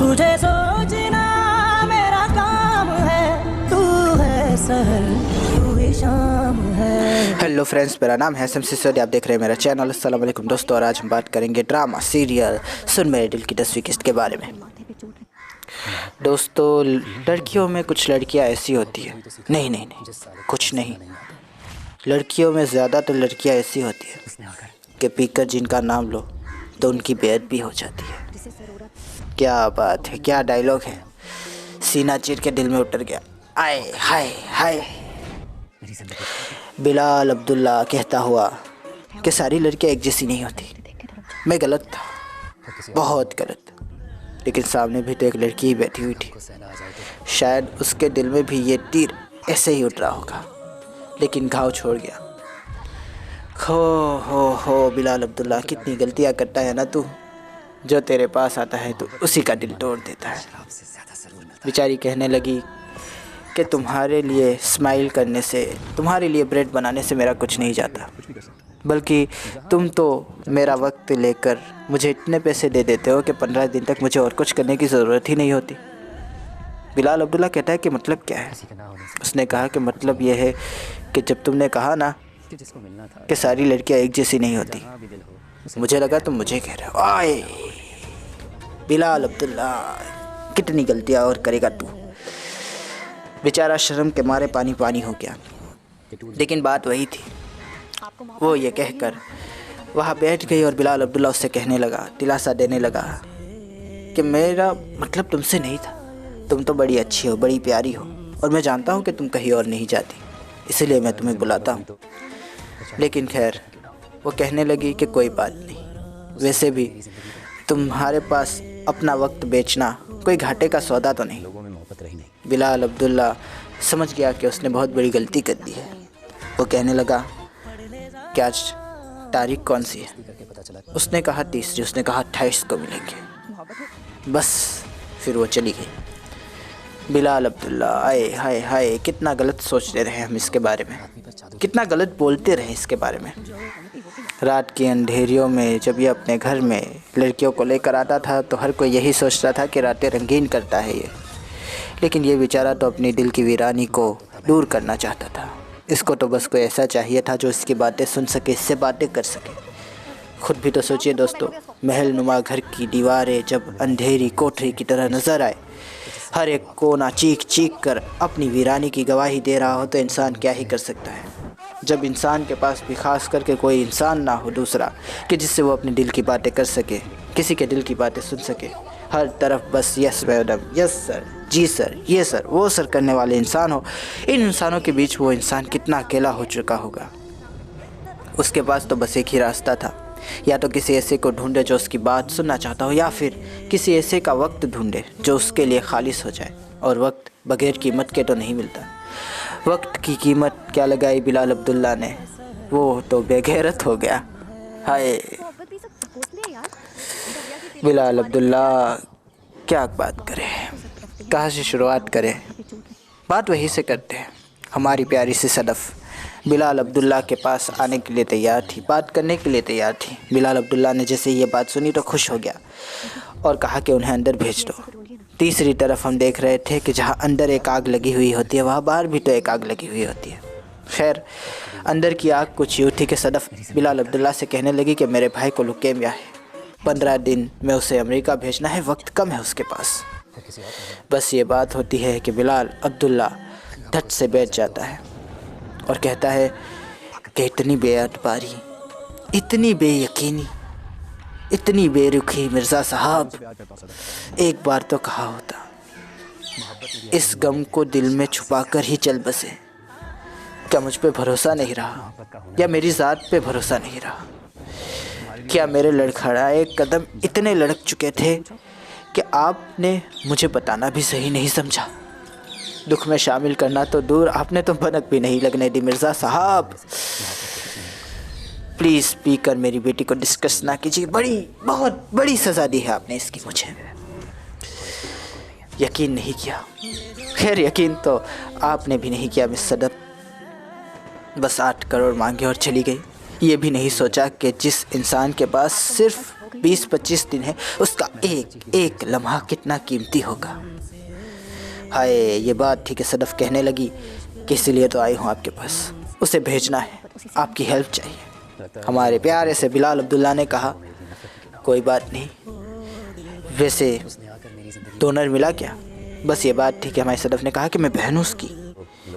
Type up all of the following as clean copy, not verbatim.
तुझे सोचना मेरा काम है, तू है सहर तू ही शाम है। हेलो फ्रेंड्स, मेरा नाम है हैसम सिसोदिया, आप देख रहे हैं मेरा चैनल। अस्सलाम वालेकुम दोस्तों, और आज हम बात करेंगे ड्रामा सीरियल सुन मेरे दिल की 10वीं किस्त के बारे में। दोस्तों, लड़कियों में कुछ लड़कियां ऐसी होती है, नहीं, कुछ नहीं, लड़कियों में ज़्यादातर लड़कियां ऐसी होती है कि पीकर जिनका नाम लो तो उनकी बेइज्जती हो जाती है। क्या बात है, क्या डायलॉग है, सीना चीर के दिल में उतर गया। आए हाय हाय। बिलाल अब्दुल्ला कहता हुआ कि सारी लड़कियां एक जैसी नहीं होती। मैं गलत था, बहुत गलत, लेकिन सामने भी तो एक लड़की ही बैठी हुई थी। शायद उसके दिल में भी ये तीर ऐसे ही उठ रहा होगा, लेकिन घाव छोड़ गया। हो बिलाल अब्दुल्ला, कितनी गलतियां करता है ना तू। जो तेरे पास आता है तो उसी का दिल तोड़ देता है। बेचारी कहने लगी कि तुम्हारे लिए स्माइल करने से, तुम्हारे लिए ब्रेड बनाने से मेरा कुछ नहीं जाता, बल्कि तुम तो मेरा वक्त लेकर मुझे इतने पैसे दे देते हो कि 15 दिन तक मुझे और कुछ करने की ज़रूरत ही नहीं होती। बिलाल अब्दुल्ला कहता है कि मतलब क्या है। उसने कहा कि मतलब यह है कि जब तुमने कहा ना कि सारी लड़कियां एक जैसी नहीं होती, मुझे लगा तुम मुझे कह रहे हो। आए बिलाल अब्दुल्ला, कितनी गलतियां और करेगा तू। बेचारा शर्म के मारे पानी पानी हो गया, लेकिन बात वही थी। वो ये कहकर वहाँ बैठ गई और बिलाल अब्दुल्ला उससे कहने लगा, दिलासा देने लगा कि मेरा मतलब तुमसे नहीं था, तुम तो बड़ी अच्छी हो, बड़ी प्यारी हो, और मैं जानता हूँ कि तुम कहीं और नहीं जाती, इसलिए मैं तुम्हें बुलाता हूँ। लेकिन खैर, वो कहने लगी कि कोई बात नहीं, वैसे भी तुम्हारे पास अपना वक्त बेचना कोई घाटे का सौदा तो नहीं। बिलाल अब्दुल्ला समझ गया कि उसने बहुत बड़ी गलती कर दी है। वो कहने लगा कि आज तारीख कौन सी है। उसने कहा 30। उसने कहा 28 को मिलेंगे। बस फिर वो चली गई। बिलाल अब्दुल्ला, आए हाय हाय, कितना गलत सोचते रहे हम इसके बारे में, कितना गलत बोलते रहे इसके बारे में। रात की अंधेरियों में जब ये अपने घर में लड़कियों को लेकर आता था तो हर कोई यही सोचता था कि रातें रंगीन करता है ये, लेकिन ये बेचारा तो अपनी दिल की वीरानी को दूर करना चाहता था। इसको तो बस कोई ऐसा चाहिए था जो इसकी बातें सुन सके, इससे बातें कर सके। खुद भी तो सोचिए दोस्तों, महल नुमा घर की दीवारें जब अंधेरी कोठरी की तरह नज़र आए, हर एक कोना चीख चीख कर अपनी वीरानी की गवाही दे रहा हो, तो इंसान क्या ही कर सकता है। जब इंसान के पास भी खास करके कोई इंसान ना हो दूसरा कि जिससे वो अपने दिल की बातें कर सके, किसी के दिल की बातें सुन सके, हर तरफ बस यस मैडम, यस सर, जी सर, ये सर, वो सर करने वाले इंसान हो, इन इंसानों के बीच वो इंसान कितना अकेला हो चुका होगा। उसके पास तो बस एक ही रास्ता था, या तो किसी ऐसे को ढूंढे जो उसकी बात सुनना चाहता हो, या फिर किसी ऐसे का वक्त ढूंढे जो उसके लिए खालिस हो जाए। और वक्त बगैर कीमत के तो नहीं मिलता। वक्त की कीमत क्या लगाई बिलाल अब्दुल्ला ने, वो तो बेगैरत हो गया। हाय बिलाल अब्दुल्ला, क्या बात करें, कहाँ से शुरुआत करें। बात वहीं से करते हैं। हमारी प्यारी सी सदफ़ बिलाल अब्दुल्ला के पास आने के लिए तैयार थी, बात करने के लिए तैयार थी। बिलाल अब्दुल्ला ने जैसे ये बात सुनी तो खुश हो गया और कहा कि उन्हें अंदर भेज दो। तीसरी तरफ हम देख रहे थे कि जहाँ अंदर एक आग लगी हुई होती है, वहाँ बाहर भी तो एक आग लगी हुई होती है। खैर, अंदर की आग कुछ यूँ थी कि सदफ़ बिलाल अब्दुल्ला से कहने लगी कि मेरे भाई को लुकेमिया है, 15 दिन में उसे अमेरिका भेजना है, वक्त कम है उसके पास। बस ये बात होती है कि बिलाल अब्दुल्ला धट से बैठ जाता है और कहता है कि इतनी बेअतबारी, इतनी बेयकीनी, इतनी बेरुखी मिर्ज़ा साहब, एक बार तो कहा होता, इस गम को दिल में छुपाकर ही चल बसे। क्या मुझ पे भरोसा नहीं रहा, या मेरी ज़ात पे भरोसा नहीं रहा? क्या मेरे लड़खड़ाए कदम इतने लड़क चुके थे कि आपने मुझे बताना भी सही नहीं समझा? दुख में शामिल करना तो दूर, आपने तो भनक भी नहीं लगने दी मिर्ज़ा साहब। प्लीज़ स्पीकर, मेरी बेटी को डिस्कस ना कीजिए, बहुत बड़ी सज़ा दी है आपने इसकी मुझे। यकीन नहीं किया। खैर, यकीन तो आपने भी नहीं किया मिस सदफ़। बस 8 करोड़ मांगे और चली गई। ये भी नहीं सोचा कि जिस इंसान के पास सिर्फ 20-25 दिन है उसका एक एक लम्हा कितना कीमती होगा। हाय, ये बात थी कि सदफ़ कहने लगी कि इसीलिए तो आई हूँ आपके पास, उसे भेजना है, आपकी हेल्प चाहिए। हमारे प्यारे से बिलाल अब्दुल्ला ने कहा, कोई बात नहीं, वैसे डोनर मिला क्या? बस ये बात थी कि हमारी सदफ़ ने कहा कि मैं बहन हूँ उसकी।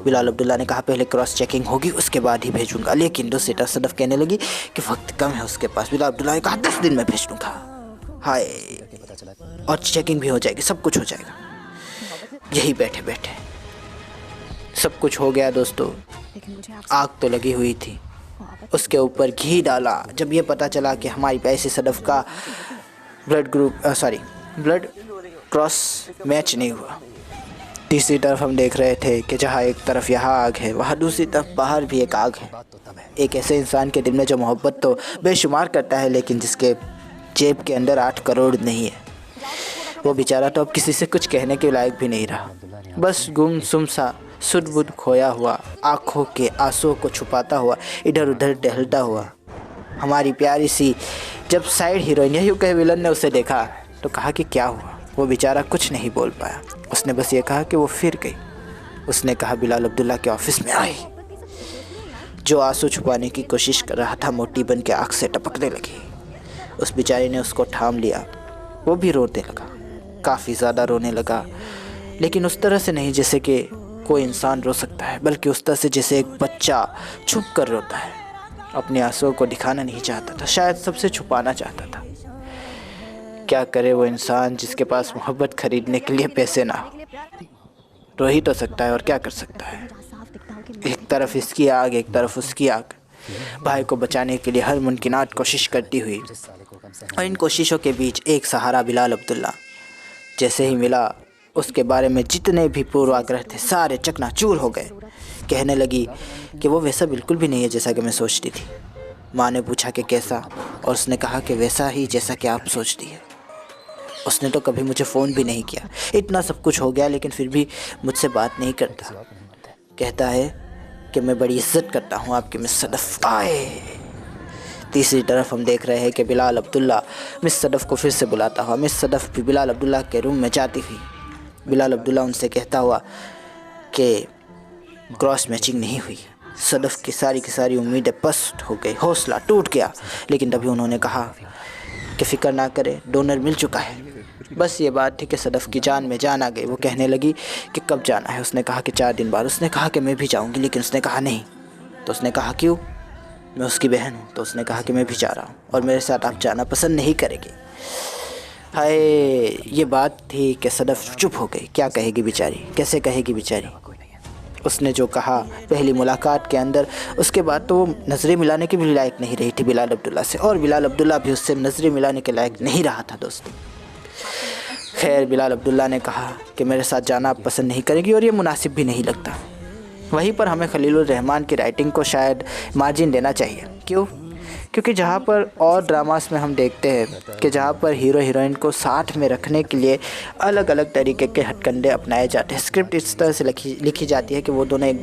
बिलाल अब्दुल्ला ने कहा, पहले क्रॉस चेकिंग होगी उसके बाद ही भेजूंगा। लेकिन दूसरी तरफ सदफ़ कहने लगी कि वक्त कम है उसके पास। बिलाल अब्दुल्ला ने कहा, 10 दिन में भेज दूंगा। हाय, और चेकिंग भी हो जाएगी, सब कुछ हो जाएगा। यही बैठे बैठे सब कुछ हो गया दोस्तों। आग तो लगी हुई थी, उसके ऊपर घी डाला। जब ये पता चला कि हमारी पैसे सदफ़ का ब्लड क्रॉस मैच नहीं हुआ। तीसरी तरफ हम देख रहे थे कि जहाँ एक तरफ यहाँ आग है, वहाँ दूसरी तरफ बाहर भी एक आग है। एक ऐसे इंसान के दिल में जो मोहब्बत तो बेशुमार करता है, लेकिन जिसके जेब के अंदर 8 करोड़ नहीं है। वो बेचारा तो अब किसी से कुछ कहने के लायक भी नहीं रहा, बस गुमसुम सा सुध-बुध खोया हुआ, आँखों के आंसुओं को छुपाता हुआ इधर उधर टहलता हुआ। हमारी प्यारी सी जब साइड हीरोइन, यूँ कहे विलन ने उसे देखा तो कहा कि क्या हुआ। वो बेचारा कुछ नहीं बोल पाया, उसने बस ये कहा कि वो फिर गई। उसने कहा, बिलाल अब्दुल्ला के ऑफिस में आई। जो आंसू छुपाने की कोशिश कर रहा था मोटी बन के आँख से टपकने लगी। उस बेचारी ने उसको थाम लिया, वो भी रोने लगा, काफ़ी ज़्यादा रोने लगा। लेकिन उस तरह से नहीं जैसे कि कोई इंसान रो सकता है, बल्कि उस तरह से जैसे एक बच्चा छुप कर रोता है। अपने आंसुओं को दिखाना नहीं चाहता था, शायद सबसे छुपाना चाहता था। क्या करे वो इंसान जिसके पास मोहब्बत खरीदने के लिए पैसे ना हो। रो ही तो सकता है, और क्या कर सकता है। एक तरफ इसकी आग, एक तरफ उसकी आग। भाई को बचाने के लिए हर मुमकिन कोशिश करती हुई, और इन कोशिशों के बीच एक सहारा बिलाल अब्दुल्ला जैसे ही मिला, उसके बारे में जितने भी पूर्वाग्रह थे सारे चकनाचूर हो गए। कहने लगी कि वो वैसा बिल्कुल भी नहीं है जैसा कि मैं सोचती थी। माँ ने पूछा कि कैसा, और उसने कहा कि वैसा ही जैसा कि आप सोचती है। उसने तो कभी मुझे फ़ोन भी नहीं किया। इतना सब कुछ हो गया लेकिन फिर भी मुझसे बात नहीं करता। कहता है कि मैं बड़ी इज्जत करता हूँ आपकी मिस सदफ़। आए, तीसरी तरफ हम देख रहे हैं कि बिलाल अब्दुल्ला मिस सदफ़ को फिर से बुलाता हुआ। मिस सदफ़ भी बिलाल अब्दुल्ला के रूम में जाती हुई। बिलाल अब्दुल्ला उनसे कहता हुआ कि क्रॉस मैचिंग नहीं हुई। सदफ़ की सारी उम्मीदें पस्त हो गई, हौसला टूट गया। लेकिन तभी उन्होंने कहा कि फ़िक्र ना करें, डोनर मिल चुका है। बस ये बात थी कि सदफ़ की जान में जान आ गई। वो कहने लगी कि कब जाना है। उसने कहा कि 4 दिन बाद। उसने कहा कि मैं भी जाऊंगी, लेकिन उसने कहा नहीं। तो उसने कहा क्यों? मैं उसकी बहन हूँ। तो उसने कहा कि मैं भी जा रहा हूँ और मेरे साथ आप जाना पसंद नहीं करेंगे। हाय, ये बात थी कि सदफ़ चुप हो गई। क्या कहेगी बेचारी, कैसे कहेगी बेचारी। उसने जो कहा पहली मुलाकात के अंदर, उसके बाद तो वो नज़रें मिलाने के भी लायक नहीं रही थी बिलाल अब्दुल्ला से, और बिलाल अब्दुल्ला भी उससे नज़रें मिलाने के लायक नहीं रहा था दोस्तों। खैर, बिलाल अब्दुल्ला ने कहा कि मेरे साथ जाना आप पसंद नहीं करेंगी और ये मुनासिब भी नहीं लगता। वहीं पर हमें खलीलुर रहमान की राइटिंग को शायद मार्जिन देना चाहिए। क्यों? क्योंकि जहाँ पर और ड्रामास में हम देखते हैं कि जहाँ पर हीरो हीरोइन को साथ में रखने के लिए अलग अलग तरीके के हथकंडे अपनाए जाते हैं। स्क्रिप्ट इस तरह से लिखी जाती है कि वो दोनों एक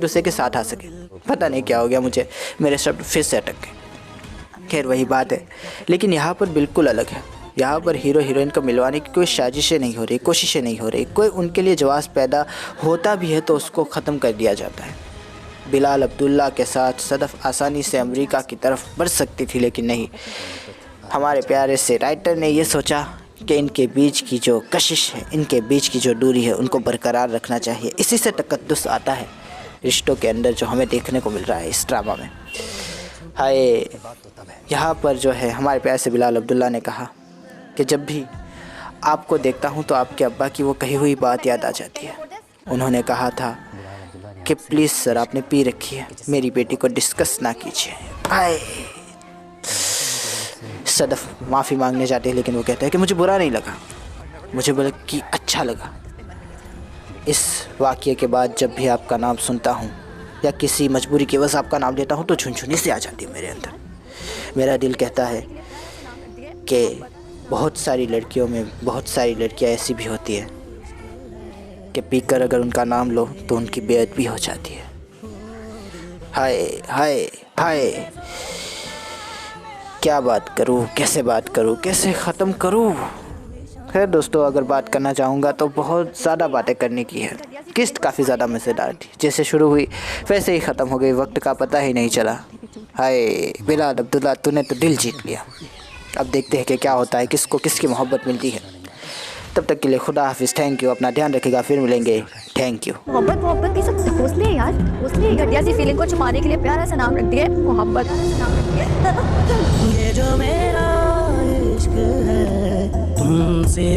दूसरे के साथ आ सके। पता नहीं क्या हो गया मुझे, मेरे शब्द फिर से अटक गए। खैर, वही बात है, लेकिन यहाँ पर बिल्कुल अलग है। यहाँ पर हीरो हीरोइन को मिलवाने की कोई साजिशें नहीं हो रही, कोशिशें नहीं हो रही। कोई उनके लिए जवाब पैदा होता भी है तो उसको ख़त्म कर दिया जाता है। बिलाल अब्दुल्ला के साथ सदफ़ आसानी से अमेरिका की तरफ बढ़ सकती थी, लेकिन नहीं। हमारे प्यारे से राइटर ने ये सोचा कि इनके बीच की जो कशिश है, इनके बीच की जो दूरी है, उनको बरकरार रखना चाहिए। इसी से तकद्दुस आता है रिश्तों के अंदर, जो हमें देखने को मिल रहा है इस ड्रामा में। हाय, यहाँ पर जो है हमारे प्यारे से बिलाल अब्दुल्ला ने कहा कि जब भी आपको देखता हूँ तो आपके अब्बा की वो कही हुई बात याद आ जाती है। उन्होंने कहा था कि प्लीज़ सर, आपने पी रखी है, मेरी बेटी को डिस्कस ना कीजिए। आए, सदफ़ माफ़ी मांगने जाती है, लेकिन वो कहता है कि मुझे बुरा नहीं लगा, मुझे बल्कि अच्छा लगा। इस वाक़ये के बाद जब भी आपका नाम सुनता हूँ या किसी मजबूरी की वजह से आपका नाम लेता हूँ तो झुनझुनी से आ जाती है मेरे अंदर। मेरा दिल कहता है कि बहुत सारी लड़कियों में बहुत सारी लड़कियाँ ऐसी भी होती है कि पीकर अगर उनका नाम लो तो उनकी बेइज्जती हो जाती है। हाय हाय। हाय, क्या बात करूँ, कैसे बात करूँ, कैसे ख़त्म करूँ। खैर दोस्तों, अगर बात करना चाहूँगा तो बहुत ज़्यादा बातें करने की है। किस्त काफ़ी ज़्यादा मज़ेदार थी, जैसे शुरू हुई वैसे ही ख़त्म हो गई, वक्त का पता ही नहीं चला। हाय बिलाल अब्दुल्ला, तूने तो दिल जीत लिया। अब देखते हैं कि क्या होता है, किसको किसकी मोहब्बत मिलती है। तब तक के लिए खुदा हाफिज़, थैंक यू, अपना ध्यान रखिएगा, फिर मिलेंगे, थैंक यू। मोहब्बत मोहब्बत ये सब हौसले है यार, हौसले। घटिया सी फीलिंग को छुपाने के लिए प्यारा सा नाम रख दिया मोहब्बत। ये जो मेरा इश्क है तुमसे